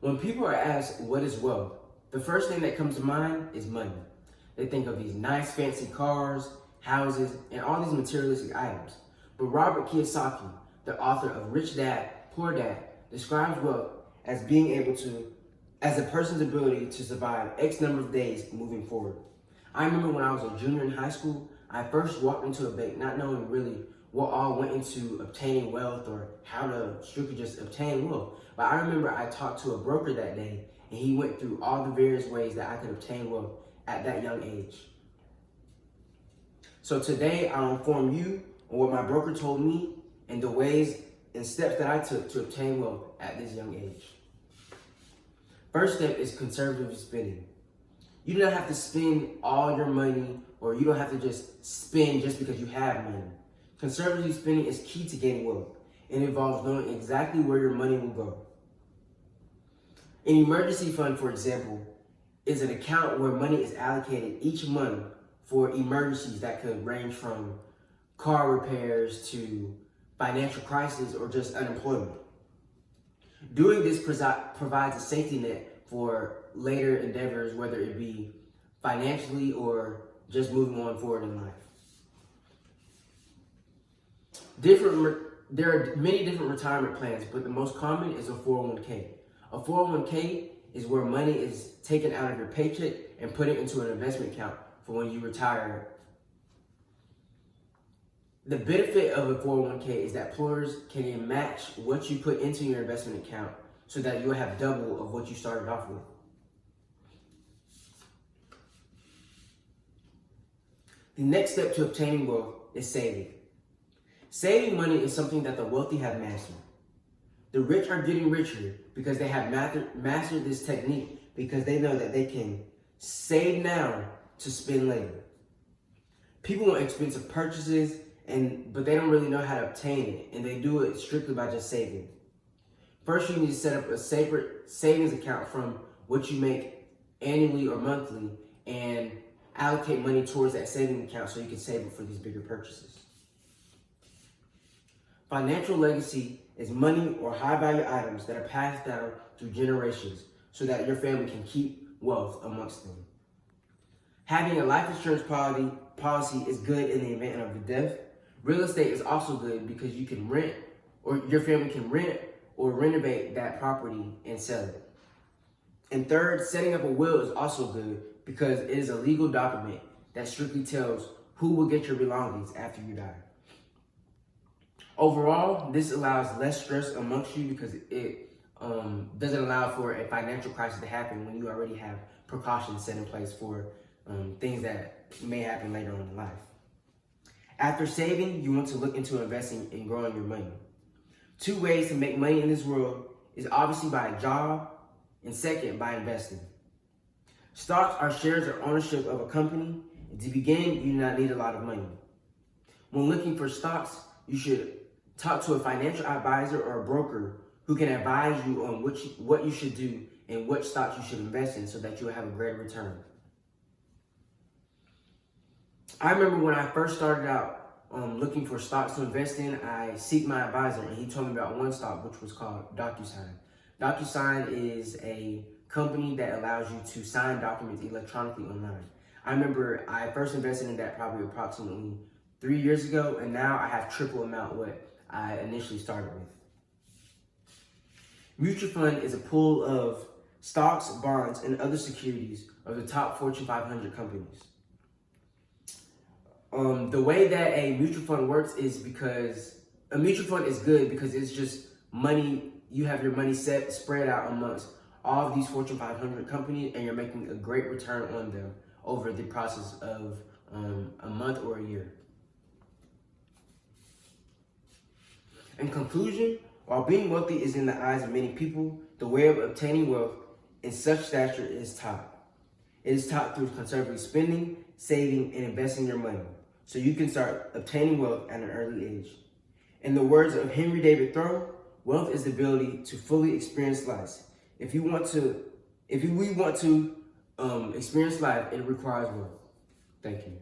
When people are asked what is wealth, the first thing that comes to mind is money. They think of these nice fancy cars, houses, and all these materialistic items. But Robert Kiyosaki, the author of Rich Dad, Poor Dad, describes wealth as as a person's ability to survive X number of days moving forward. I remember when I was a junior in high school, I first walked into a bank not knowing really what all went into obtaining wealth or how to strictly just obtain wealth. But I remember I talked to a broker that day and he went through all the various ways that I could obtain wealth at that young age. So today I'll inform you on what my broker told me and the ways and steps that I took to obtain wealth at this young age. First step is conservative spending. You do not have to spend all your money, or you don't have to just spend just because you have money. Conservative spending is key to gaining wealth. It involves knowing exactly where your money will go. An emergency fund, for example, is an account where money is allocated each month for emergencies that could range from car repairs to financial crisis or just unemployment. Doing this provides a safety net for later endeavors, whether it be financially or just moving on forward in life. There are many different retirement plans, but the most common is a 401k. A 401k is where money is taken out of your paycheck and put it into an investment account for when you retire. The benefit of a 401k is that employers can match what you put into your investment account so that you'll have double of what you started off with. The next step to obtaining wealth is saving. Saving money is something that the wealthy have mastered. The rich are getting richer because they have mastered this technique because they know that they can save now to spend later. People want expensive purchases, but they don't really know how to obtain it, and they do it strictly by just saving. First, you need to set up a separate savings account from what you make annually or monthly and allocate money towards that saving account so you can save it for these bigger purchases. Financial legacy is money or high-value items that are passed down through generations so that your family can keep wealth amongst them. Having a life insurance policy is good in the event of a death. Real estate is also good because you can rent, or your family can rent or renovate that property and sell it. And third, setting up a will is also good because it is a legal document that strictly tells who will get your belongings after you die. Overall, this allows less stress amongst you because it doesn't allow for a financial crisis to happen when you already have precautions set in place for things that may happen later on in life. After saving, you want to look into investing and growing your money. 2 ways to make money in this world is obviously by a job, and second, by investing. Stocks are shares or ownership of a company. To begin, you do not need a lot of money. When looking for stocks, you should talk to a financial advisor or a broker who can advise you on what you should do and what stocks you should invest in so that you will have a great return. I remember when I first started out looking for stocks to invest in, I sought my advisor and he told me about one stock which was called DocuSign. DocuSign is a company that allows you to sign documents electronically online. I remember I first invested in that probably approximately 3 years ago, and now I have triple amount what I initially started with. Mutual fund is a pool of stocks, bonds, and other securities of the top Fortune 500 companies. The way that a mutual fund works is because a mutual fund is good because it's just money. You have your money spread out amongst all of these Fortune 500 companies, and you're making a great return on them over the process of a month or a year. In conclusion, while being wealthy is in the eyes of many people, the way of obtaining wealth in such stature is taught. It is taught through conservative spending, saving, and investing your money, so you can start obtaining wealth at an early age. In the words of Henry David Thoreau, wealth is the ability to fully experience life. If we want to experience life, it requires wealth. Thank you.